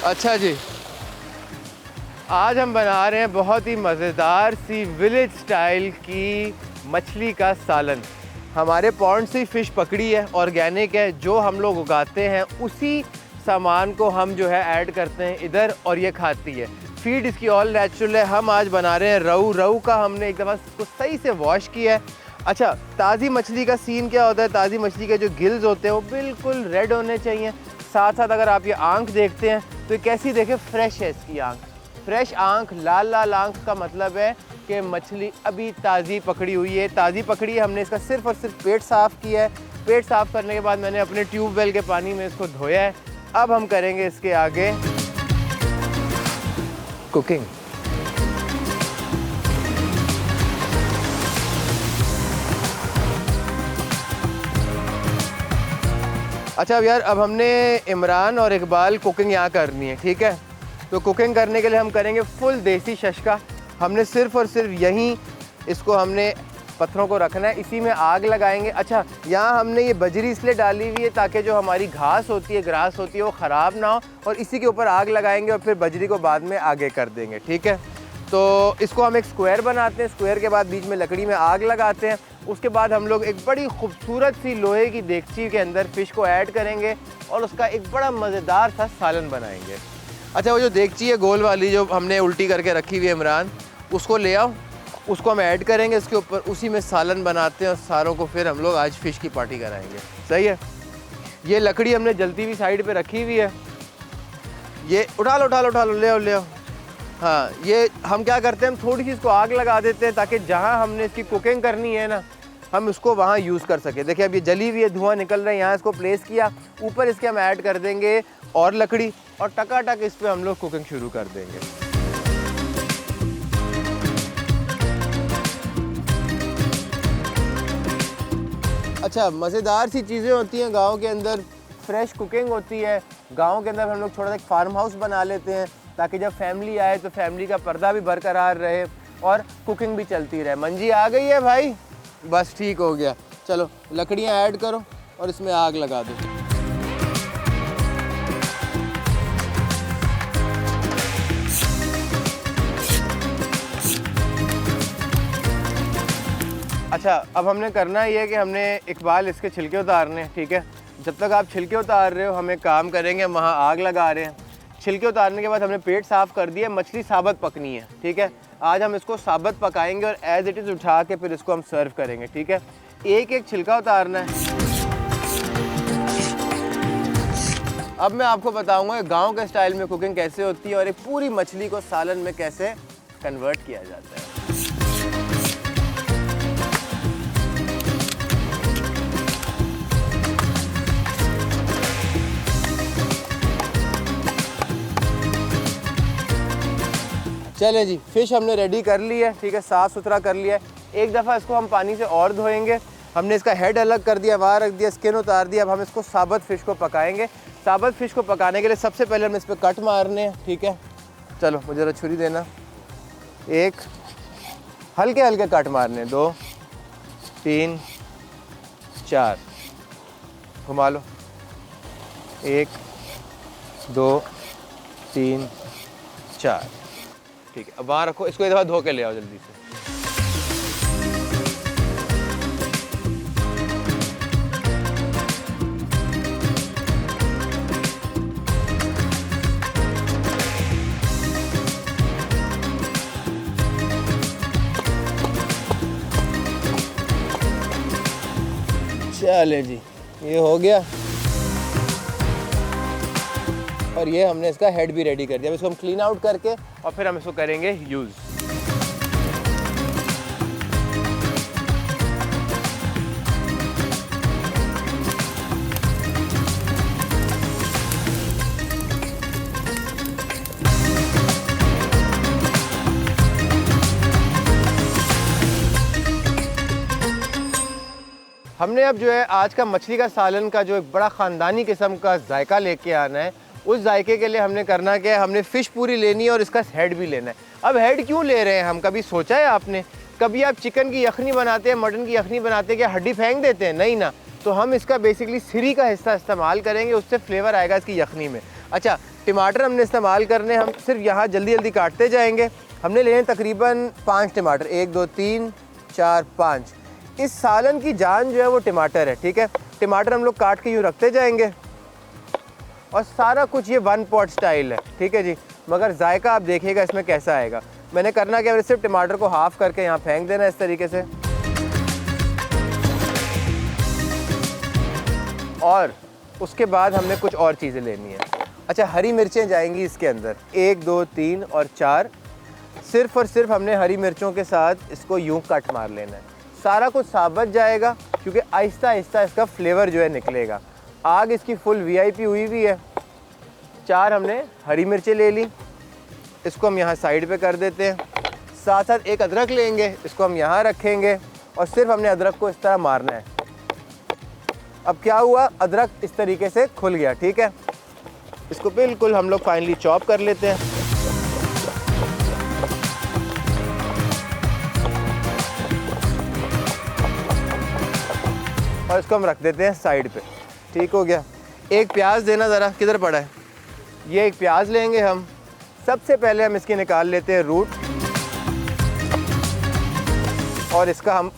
अच्छा जी, आज हम बना रहे हैं बहुत ही मज़ेदार सी विलेज स्टाइल की मछली का सालन। हमारे पॉन्ड से फ़िश पकड़ी है, ऑर्गेनिक है, जो हम लोग उगाते हैं उसी सामान को हम जो है ऐड करते हैं इधर और ये खाती है। फीड इसकी ऑल नेचुरल है। हम आज बना रहे हैं रहू। रहू का हमने एक दफ़ा इसको सही से वॉश किया है। अच्छा, ताज़ी मछली का सीन क्या होता है, ताज़ी मछली के जो गिल्स होते हैं वो बिल्कुल रेड होने चाहिए। साथ साथ अगर आप ये आँख देखते हैं तो कैसी देखें, फ्रेश है इसकी आँख। फ्रेश आँख, लाल लाल आँख का मतलब है कि मछली अभी ताज़ी पकड़ी हुई है। ताज़ी पकड़ी है, हमने इसका सिर्फ़ और सिर्फ पेट साफ़ किया है। पेट साफ़ करने के बाद मैंने अपने ट्यूबवेल के पानी में इसको धोया है। अब हम करेंगे इसके आगे कुकिंग। अच्छा अब यार, अब हमने इमरान और इकबाल कुकिंग यहाँ करनी है, ठीक है। तो कुकिंग करने के लिए हम करेंगे फुल देसी शशका। हमने सिर्फ़ और सिर्फ यहीं इसको हमने पत्थरों को रखना है, इसी में आग लगाएंगे। अच्छा, यहाँ हमने ये बजरी इसलिए डाली हुई है ताकि जो हमारी घास होती है, ग्रास होती है, वो ख़राब ना हो, और इसी के ऊपर आग लगाएंगे और फिर बजरी को बाद में आगे कर देंगे, ठीक है। तो इसको हम एक स्क्वायर बनाते हैं। स्क्वायर के बाद बीच में लकड़ी में आग लगाते हैं। उसके बाद हम लोग एक बड़ी खूबसूरत सी लोहे की देगची के अंदर फ़िश को ऐड करेंगे और उसका एक बड़ा मज़ेदार सा सालन बनाएंगे। अच्छा, वो जो देगची है गोल वाली जो हमने उल्टी करके रखी हुई है इमरान, उसको ले आओ, उसको हम ऐड करेंगे इसके ऊपर, उसी में सालन बनाते हैं और सारों को फिर हम लोग आज फ़िश की पार्टी कराएंगे। सही है। ये लकड़ी हमने जलती हुई साइड पे रखी हुई है। ये उठा लो, उठा लो, उठा लो, ले आओ, ले आओ। हाँ, ये हम क्या करते हैं, हम थोड़ी सी इसको आग लगा देते हैं ताकि जहाँ हमने इसकी कुकिंग करनी है ना, हम इसको वहाँ यूज़ कर सकें। देखिए अब ये जली हुई है, धुआं निकल रहा है, यहाँ इसको प्लेस किया, ऊपर इसके हम ऐड कर देंगे और लकड़ी, और टकाटक इस पर हम लोग कुकिंग शुरू कर देंगे। अच्छा, मज़ेदार सी चीज़ें होती हैं गांव के अंदर, फ्रेश कुकिंग होती है। गांव के अंदर हम लोग थोड़ा सा एक फार्म हाउस बना लेते हैं ताकि जब फैमिली आए तो फैमिली का पर्दा भी बरकरार रहे और कुकिंग भी चलती रहे। मंजी आ गई है भाई, बस ठीक हो गया। चलो लकड़ियाँ ऐड करो और इसमें आग लगा दो। अच्छा, अब हमने करना ये है कि हमने इकबाल इसके छिलके उतारने हैं, ठीक है। जब तक आप छिलके उतार रहे हो हम एक काम करेंगे, वहाँ आग लगा रहे हैं। छिलके उतारने के बाद हमने पेट साफ़ कर दिया, मछली साबुत पकनी है, ठीक है। आज हम इसको साबुत पकाएंगे और एज इट इज़ उठा के फिर इसको हम सर्व करेंगे, ठीक है। एक एक छिलका उतारना है। अब मैं आपको बताऊंगा गांव के स्टाइल में कुकिंग कैसे होती है और एक पूरी मछली को सालन में कैसे कन्वर्ट किया जाता है। चले जी, फ़िश हमने रेडी कर ली है, ठीक है, साफ़ सुथरा कर लिया है। एक दफ़ा इसको हम पानी से और धोएंगे। हमने इसका हेड अलग कर दिया, वहाँ रख दिया, स्किन उतार दिया। अब हम इसको साबुत फ़िश को पकाएंगे। साबुत फ़िश को पकाने के लिए सबसे पहले हम इस पर कट मारने हैं, ठीक है। चलो मुझे ज़रा छुरी देना। एक हल्के हल्के कट मारने, 2 3 4, घुमा लो, 1 2 3 4, ठीक है। अब वहाँ रखो, इसको एक दफ़ा धो के ले आओ जल्दी से। चले जी, ये हो गया और ये हमने इसका हेड भी रेडी कर दिया। अब इसको हम क्लीन आउट करके और फिर हम इसको करेंगे यूज़। हमने अब जो है आज का मछली का सालन का जो एक बड़ा ख़ानदानी किस्म का जायका लेके आना है। उस जायके के लिए हमने करना क्या है, हमने फ़िश पूरी लेनी है और इसका हेड भी लेना है। अब हेड क्यों ले रहे हैं हम, कभी सोचा है आपने? कभी आप चिकन की यखनी बनाते हैं, मटन की यखनी बनाते हैं, क्या हड्डी फेंक देते हैं? नहीं ना। तो हम इसका बेसिकली सिरी का हिस्सा इस्तेमाल करेंगे, उससे फ्लेवर आएगा इसकी यखनी में। अच्छा, टमाटर हमने इस्तेमाल करने, हम सिर्फ यहाँ जल्दी जल्दी काटते जाएंगे। हमने लेने तकरीबन 5 टमाटर, 1 2 3 4 5। इस सालन की जान जो है वो टमाटर है, ठीक है। टमाटर हम लोग काट के यूँ रखते जाएंगे और सारा कुछ ये 1 पॉट स्टाइल है, ठीक है जी। मगर जायका आप देखिएगा इसमें कैसा आएगा। मैंने करना क्या, सिर्फ टमाटर को हाफ़ करके यहाँ फेंक देना इस तरीके से, और उसके बाद हमने कुछ और चीज़ें लेनी है। अच्छा, हरी मिर्चें जाएंगी इसके अंदर, 1 2 3 और 4। सिर्फ़ और सिर्फ हमने हरी मिर्चों के साथ इसको यूँ कट मार लेना है। सारा कुछ साबुत जाएगा क्योंकि आहिस्ता आहिस्ता इसका फ्लेवर जो है निकलेगा। आग इसकी फुल वीआईपी हुई हुई है। 4 हमने हरी मिर्चें ले ली, इसको हम यहाँ साइड पे कर देते हैं। साथ साथ एक अदरक लेंगे, इसको हम यहाँ रखेंगे और सिर्फ हमने अदरक को इस तरह मारना है। अब क्या हुआ, अदरक इस तरीके से खुल गया, ठीक है। इसको बिल्कुल हम लोग फाइनली चॉप कर लेते हैं और इसको हम रख देते हैं साइड पे, ठीक हो गया। एक प्याज देना ज़रा, किधर पड़ा है, ये एक प्याज लेंगे हम। सबसे पहले हम इसकी निकाल लेते हैं रूट और इसका हम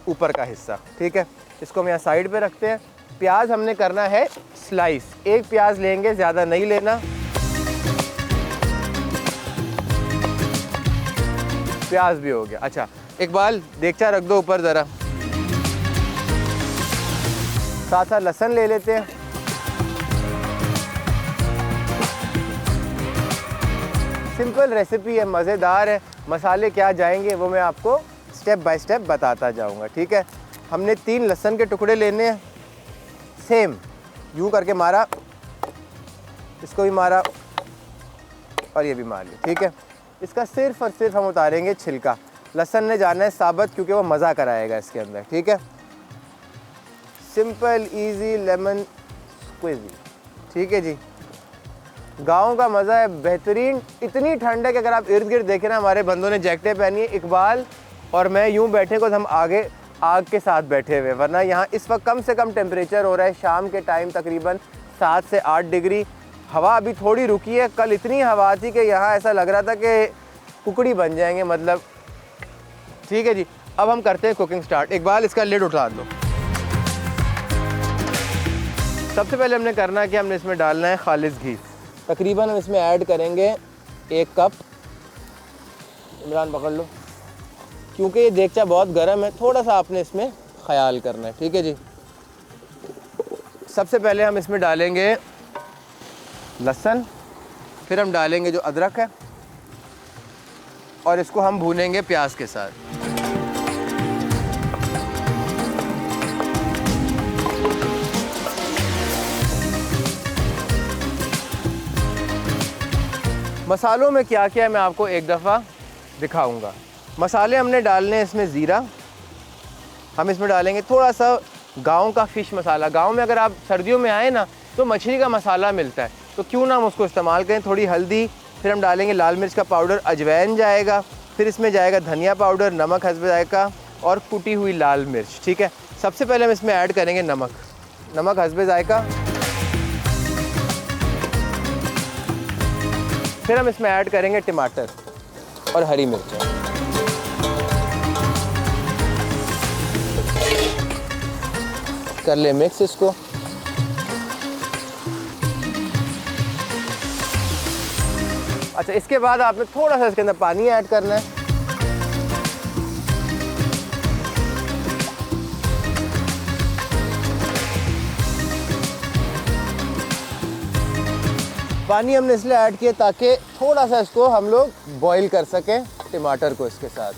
ऊपर का हिस्सा, ठीक है। इसको हम यहाँ साइड पे रखते हैं। प्याज हमने करना है स्लाइस, एक प्याज लेंगे, ज़्यादा नहीं लेना। प्याज भी हो गया। अच्छा, इकबाल देगचा रख दो ऊपर ज़रा। साथ साथ लहसुन ले लेते हैं। सिंपल रेसिपी है, मज़ेदार है। मसाले क्या जाएंगे वो मैं आपको स्टेप बाय स्टेप बताता जाऊंगा, ठीक है। हमने 3 लहसुन के टुकड़े लेने हैं, सेम यूँ करके मारा, इसको भी मारा और ये भी मार लिया, ठीक है। इसका सिर्फ और सिर्फ हम उतारेंगे छिलका। लहसुन ने जाना है साबुत क्योंकि वो मज़ा कराएगा इसके अंदर, ठीक है। सिंपल इजी लेमन स्क्विज़ी, ठीक है जी। गाँव का मज़ा है, बेहतरीन। इतनी ठंड है कि अगर आप इर्द गिर्द देखें ना, हमारे बंदों ने जैकेटें पहनी है। इकबाल और मैं यूँ बैठे को हम आगे आग के साथ बैठे हुए, वरना यहाँ इस वक्त कम से कम टेम्परेचर हो रहा है शाम के टाइम तकरीबन 7 से 8 डिग्री। हवा अभी थोड़ी रुकी है, कल इतनी हवा थी कि यहाँ ऐसा लग रहा था कि कुकड़ी बन जाएंगे, मतलब, ठीक है जी। अब हम करते हैं कुकिंग स्टार्ट। इकबाल इसका लिड उठा दो। सबसे पहले हमने करना है कि हमने इसमें डालना है खालिस घी। तकरीबन हम इसमें ऐड करेंगे 1 कप। इमरान पकड़ लो, क्योंकि ये देगचा बहुत गर्म है, थोड़ा सा आपने इसमें ख्याल करना है, ठीक है जी। सबसे पहले हम इसमें डालेंगे लहसुन, फिर हम डालेंगे जो अदरक है और इसको हम भूनेंगे प्याज के साथ। मसालों में क्या क्या है मैं आपको एक दफ़ा दिखाऊंगा। मसाले हमने डालने हैं इसमें ज़ीरा, हम इसमें डालेंगे थोड़ा सा गांव का फ़िश मसाला। गांव में अगर आप सर्दियों में आए ना तो मछली का मसाला मिलता है, तो क्यों ना हम उसको इस्तेमाल करें। थोड़ी हल्दी, फिर हम डालेंगे लाल मिर्च का पाउडर, अजवाइन जाएगा, फिर इसमें जाएगा धनिया पाउडर, नमक हस्बे जायका और कुटी हुई लाल मिर्च, ठीक है। सबसे पहले हम इसमें ऐड करेंगे नमक, नमक हस्बे जायका। फिर हम इसमें ऐड करेंगे टमाटर और हरी मिर्च। कर ले मिक्स इसको। अच्छा, इसके बाद आपने थोड़ा सा इसके अंदर पानी ऐड करना है। पानी हमने इसलिए ऐड किया ताकि थोड़ा सा इसको हम लोग बॉईल कर सकें टमाटर को इसके साथ।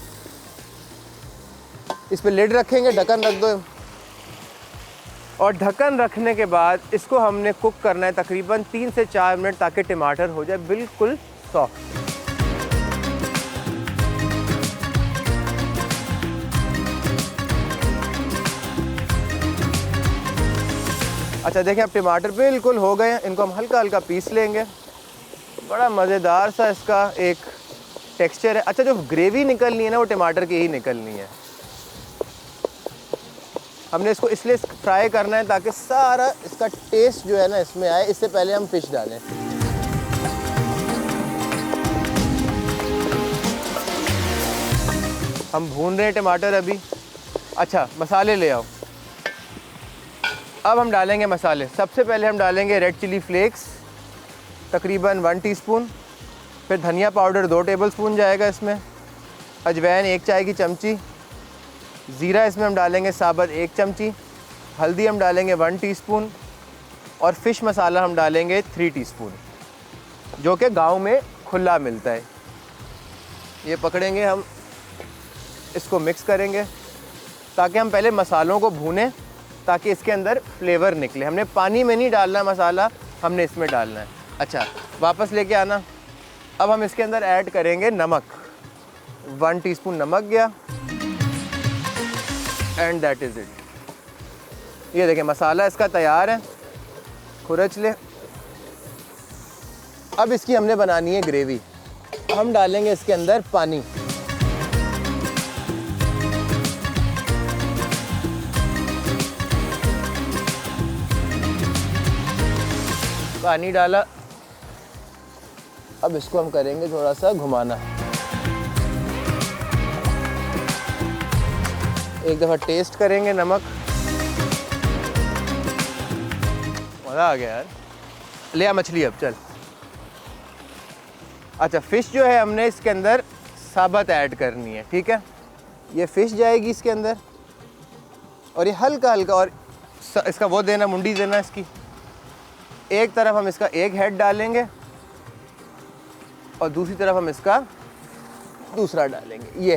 इस पे लिड रखेंगे, ढक्कन रख दो और ढक्कन रखने के बाद इसको हमने कुक करना है तकरीबन 3 से 4 मिनट ताकि टमाटर हो जाए बिल्कुल सॉफ्ट। अच्छा देखिए, अब टमाटर बिल्कुल हो गए हैं, इनको हम हल्का हल्का पीस लेंगे। बड़ा मज़ेदार सा इसका एक टेक्सचर है। अच्छा, जो ग्रेवी निकलनी है ना वो टमाटर की ही निकलनी है। हमने इसको इसलिए फ्राई करना है ताकि सारा इसका टेस्ट जो है ना इसमें आए। इससे पहले हम फ़िश डालें। हम भून रहे हैं टमाटर अभी। अच्छा, मसाले ले आओ। अब हम डालेंगे मसाले। सबसे पहले हम डालेंगे रेड चिली फ्लेक्स तकरीबन 1 टीस्पून, फिर धनिया पाउडर 2 टेबलस्पून जाएगा इसमें, अजवाइन 1 चाय की चमची, ज़ीरा इसमें हम डालेंगे साबुत 1 चमची, हल्दी हम डालेंगे 1 टीस्पून और फ़िश मसाला हम डालेंगे 3 टीस्पून, जो कि गांव में खुला मिलता है। ये पकड़ेंगे हम, इसको मिक्स करेंगे ताकि हम पहले मसालों को भूनें ताकि इसके अंदर फ्लेवर निकले। हमने पानी में नहीं डालना मसाला, हमने इसमें डालना है। अच्छा, वापस लेके आना। अब हम इसके अंदर ऐड करेंगे नमक। 1 टीस्पून नमक गया एंड दैट इज़ इट। ये देखें मसाला इसका तैयार है, खुरच ले। अब इसकी हमने बनानी है ग्रेवी। हम डालेंगे इसके अंदर पानी। पानी डाला। अब इसको हम करेंगे थोड़ा सा घुमाना। एक दफ़ा टेस्ट करेंगे नमक। मज़ा आ गया यार। ले आ मछली अब, चल। अच्छा, फ़िश जो है हमने इसके अंदर साबुत ऐड करनी है, ठीक है। ये फ़िश जाएगी इसके अंदर और ये हल्का हल्का, और इसका वो देना, मुंडी देना इसकी। एक तरफ हम इसका एक हेड डालेंगे और दूसरी तरफ हम इसका दूसरा डालेंगे। ये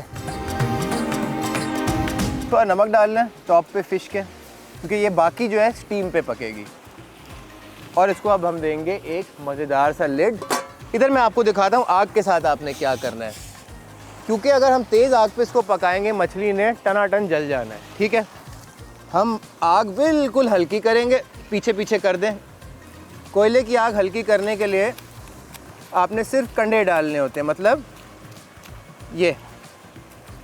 थोड़ा नमक डालना है टॉप पे फ़िश के, क्योंकि ये बाकी जो है स्टीम पे पकेगी। और इसको अब हम देंगे एक मज़ेदार सा लिड। इधर मैं आपको दिखाता हूँ आग के साथ आपने क्या करना है, क्योंकि अगर हम तेज़ आग पे इसको पकाएंगे मछली ने टनाटन जल जाना है, ठीक है। हम आग बिल्कुल हल्की करेंगे, पीछे पीछे कर दें। कोयले की आग हल्की करने के लिए आपने सिर्फ कंडे डालने होते हैं, मतलब ये,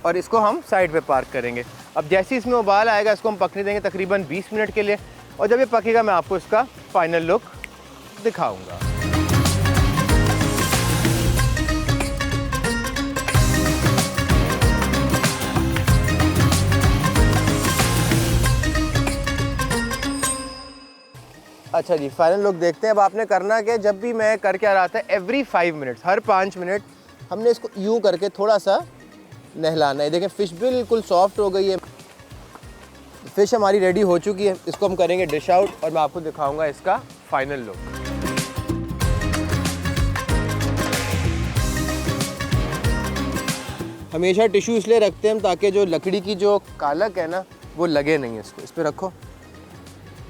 और इसको हम साइड पे पार्क करेंगे। अब जैसे इसमें उबाल आएगा इसको हम पकने देंगे तकरीबन 20 मिनट के लिए, और जब ये पकेगा मैं आपको इसका फाइनल लुक दिखाऊंगा। अच्छा जी, फाइनल लुक देखते हैं। अब आपने करना क्या, जब भी मैं कर क्या रहा था, एवरी 5 मिनट्स, हर 5 मिनट हमने इसको यूँ करके थोड़ा सा नहलाना है। देखें फ़िश बिल्कुल सॉफ्ट हो गई है। फ़िश हमारी रेडी हो चुकी है। इसको हम करेंगे डिश आउट और मैं आपको दिखाऊंगा इसका फाइनल लुक। हमेशा टिश्यू इसलिए रखते हैं हम ताकि जो लकड़ी की जो कालक है ना वो लगे नहीं। इसको इस पर रखो,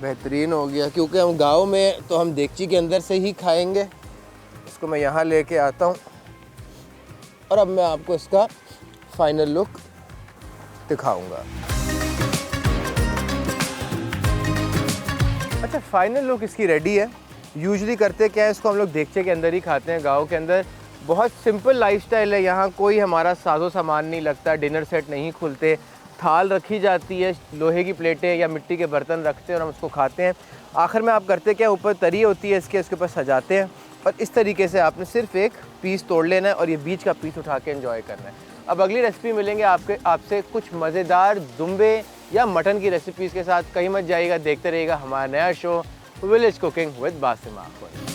बेहतरीन हो गया। क्योंकि हम गांव में तो हम देगची के अंदर से ही खाएंगे। इसको मैं यहाँ लेके आता हूँ और अब मैं आपको इसका फाइनल लुक दिखाऊंगा। अच्छा, फाइनल लुक इसकी रेडी है। यूजुअली करते क्या है, इसको हम लोग देगचे के अंदर ही खाते हैं। गांव के अंदर बहुत सिंपल लाइफस्टाइल है, यहाँ कोई हमारा साजो सामान नहीं लगता, डिनर सेट नहीं खुलते, थाल रखी जाती है, लोहे की प्लेटें या मिट्टी के बर्तन रखते हैं और हम उसको खाते हैं। आखिर में आप करते क्या, ऊपर तरी होती है इसके ऊपर सजाते हैं और इस तरीके से आपने सिर्फ एक पीस तोड़ लेना है और ये बीच का पीस उठा के एंजॉय करना है। अब अगली रेसिपी मिलेंगे आपसे कुछ मज़ेदार दुम्बे या मटन की रेसिपीज़ के साथ। कहीं मत जाइएगा, देखते रहिएगा हमारा नया show village cooking with Basim Akhund.